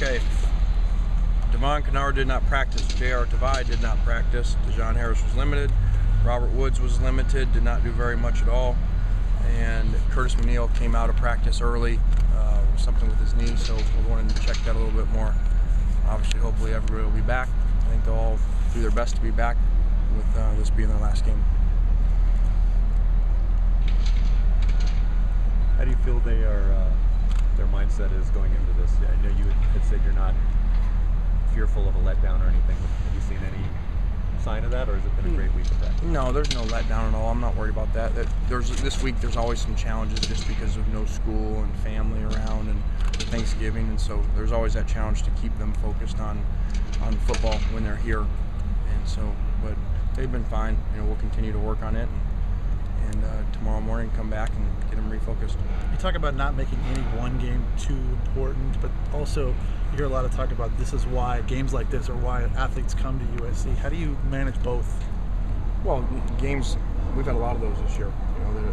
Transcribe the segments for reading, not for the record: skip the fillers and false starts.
Okay. Devon Kennard did not practice. J.R. Tavai did not practice. DeJohn Harris was limited. Robert Woods was limited, did not do very much at all. And Curtis McNeil came out of practice early, something with his knee, so we wanted to check that a little bit more. Obviously, hopefully everybody will be back. I think they'll all do their best to be back with this being their last game. How do you feel their mindset is going into this? I know you had said you're not fearful of a letdown or anything, but have you seen any sign of that, or has it been a great week of that? No, there's no letdown at all. I'm not worried about that. This week there's always some challenges just because of no school and family around and Thanksgiving, and so there's always that challenge to keep them focused on football when they're here. And so, but they've been fine. We'll continue to work on it, and tomorrow morning come back and get them refocused. You talk about not making any one game too important, but also you hear a lot of talk about this is why games like this are why athletes come to USC. How do you manage both? Well, games, we've had a lot of those this year,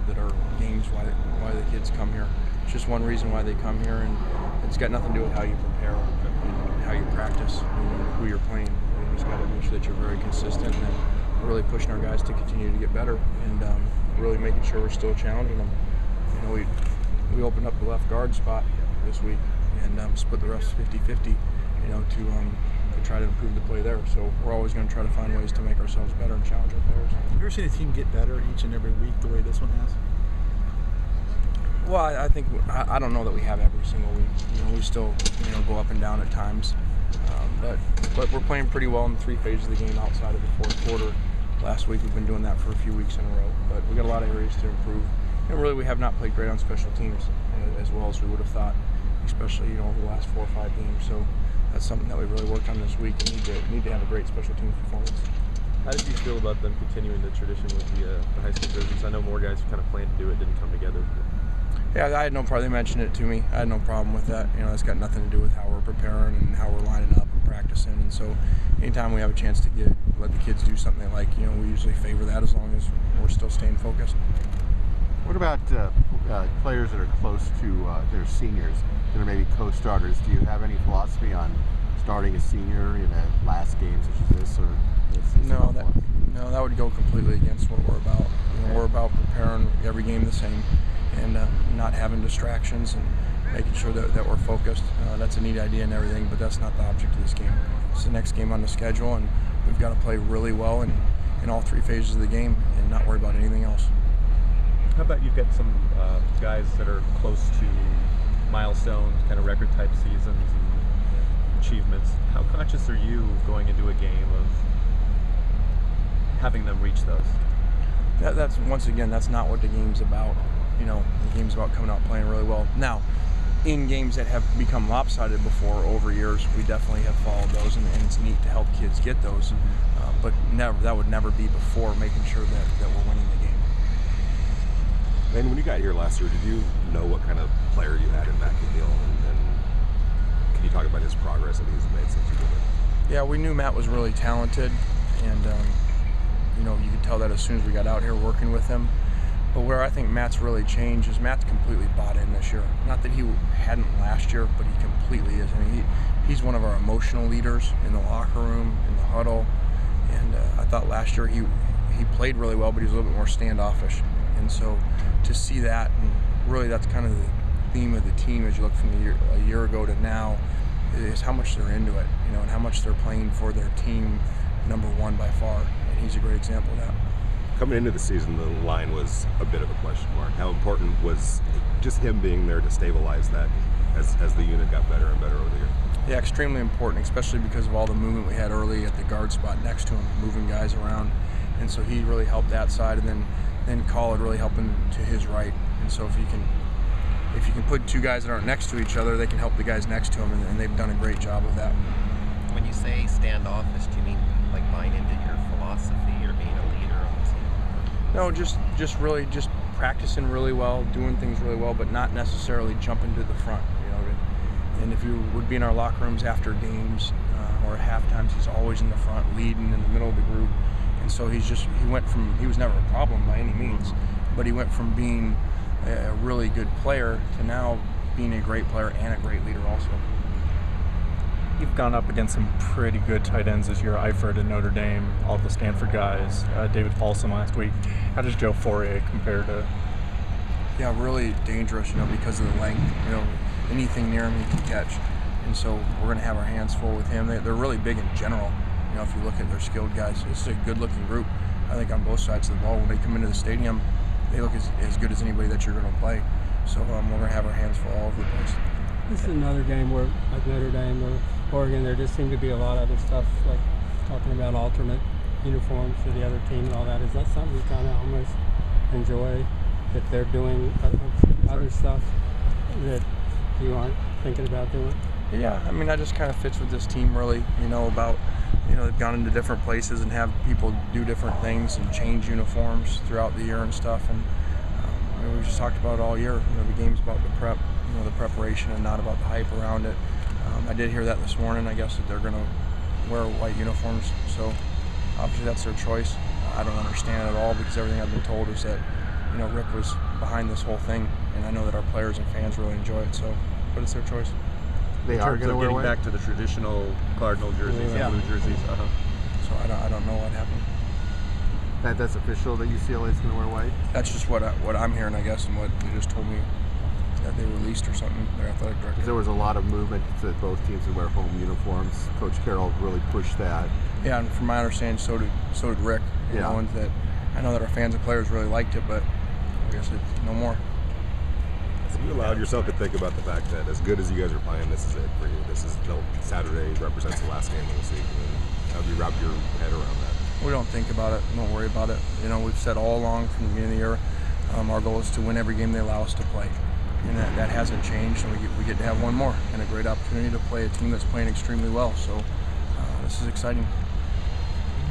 that are games why the kids come here. It's just one reason why they come here, and it's got nothing to do with how you prepare and how you practice and who you're playing. You just got to make sure that you're very consistent and really pushing our guys to continue to get better and really making sure we're still challenging them. We opened up the left guard spot this week and split the refs 50-50, to try to improve the play there. So we're always going to try to find ways to make ourselves better and challenge our players. Have you ever seen a team get better each and every week the way this one has? Well, I think I don't know that we have every single week. We still go up and down at times, but we're playing pretty well in the three phases of the game outside of the fourth quarter. Last week we've been doing that for a few weeks in a row, but we got a lot of areas to improve. And really, we have not played great on special teams as well as we would have thought, especially over the last 4 or 5 games. So that's something that we really worked on this week. We need to have a great special teams performance. How did you feel about them continuing the tradition with the high school jerseys? I know more guys who kind of planned to do it didn't come together. Yeah, I had no problem. They mentioned it to me. I had no problem with that. That's got nothing to do with how we're preparing and how we're lining up and practicing. And so, anytime we have a chance to let the kids do something they like, we usually favor that as long as we're still staying focused. What about players that are close to their seniors that are maybe co-starters? Do you have any philosophy on starting a senior in a last game such as this, or No, that would go completely against what we're about. We're about preparing every game the same and not having distractions and making sure that we're focused. That's a neat idea and everything, but that's not the object of this game. It's the next game on the schedule, and we've got to play really well in all three phases of the game and not worry about anything else. How about you've got some guys that are close to milestones, kind of record type seasons and achievements. How conscious are you going into a game of having them reach those? That's once again, that's not what the game's about. The game's about coming out playing really well. Now, in games that have become lopsided before over years, we definitely have followed those, and it's neat to help kids get those. But that would never be before making sure that we're winning the game. And when you got here last year, did you know what kind of player you had in Matt McNeil? And can you talk about his progress that he's made since you did it? Yeah, we knew Matt was really talented, and you could tell that as soon as we got out here working with him. But where I think Matt's really changed is Matt's completely bought in this year. Not that he hadn't last year, but he completely is. He's one of our emotional leaders in the locker room, in the huddle. And I thought last year he played really well, but he was a little bit more standoffish. And so to see that, and really that's kind of the theme of the team as you look from a year ago to now, is how much they're into it, and how much they're playing for their team, number one by far. And he's a great example of that. Coming into the season, the line was a bit of a question mark. How important was just him being there to stabilize that as the unit got better and better over the year? Yeah, extremely important, especially because of all the movement we had early at the guard spot next to him, moving guys around. And so he really helped that side, and then Collard really helping to his right. And so if you can put two guys that aren't next to each other, they can help the guys next to him, and they've done a great job of that. When you say standoffish, do you mean like buying into your philosophy or being a leader on the team? No, just really practicing really well, doing things really well, but not necessarily jumping to the front. And if you would be in our locker rooms after games or at halftimes, he's always in the front, leading in the middle of the group. And so he was never a problem by any means, but he went from being a really good player to now being a great player and a great leader also. You've gone up against some pretty good tight ends this year. Eifert at Notre Dame, all the Stanford guys, David Paulson last week. How does Joe Fourier compare to? Yeah, really dangerous, because of the length. Anything near him he can catch. And so we're going to have our hands full with him. They're really big in general. If you look at their skilled guys, this is a good-looking group. I think on both sides of the ball, when they come into the stadium, they look as good as anybody that you're going to play. So we're going to have our hands full all over the place. This is another game where, like Notre Dame or Oregon, there just seemed to be a lot of other stuff, like talking about alternate uniforms for the other team and all that. Is that something you kind of almost enjoy, that they're doing other stuff that you aren't thinking about doing? Yeah, that just kind of fits with this team really, about, they've gone into different places and have people do different things and change uniforms throughout the year and stuff. And we just talked about it all year. The game's about the prep, the preparation, and not about the hype around it. I did hear that this morning, I guess, that they're going to wear white uniforms. So obviously that's their choice. I don't understand it at all, because everything I've been told is that, Rick was behind this whole thing, and I know that our players and fans really enjoy it. So, but it's their choice. They are going to wear getting white? back to the traditional Cardinal jerseys and blue jerseys. So I don't know what happened. That's official that UCLA is going to wear white? That's just what I'm hearing, I guess, and what they just told me that they released or something, their athletic director. There was a lot of movement that both teams would wear home uniforms. Coach Carroll really pushed that. Yeah, and from my understanding, so did Rick. And that I know that our fans and players really liked it, but I guess it's no more. Have you allowed yourself to think about the fact that as good as you guys are playing, this is it for you? This is Saturday represents the last game of the season. And how do you wrap your head around that? We don't think about it. Don't worry about it. We've said all along from the beginning of the year, our goal is to win every game they allow us to play, and that hasn't changed. And we get to have one more and a great opportunity to play a team that's playing extremely well. So this is exciting.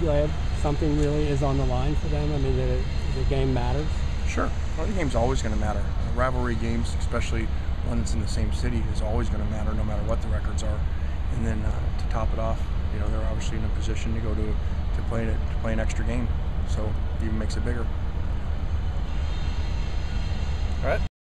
Glad something really is on the line for them. That the game matters. Sure. Well, the game's always going to matter. Rivalry games, especially one that's in the same city, is always going to matter no matter what the records are. And then to top it off, they're obviously in a position to go to play an extra game, so it even makes it bigger.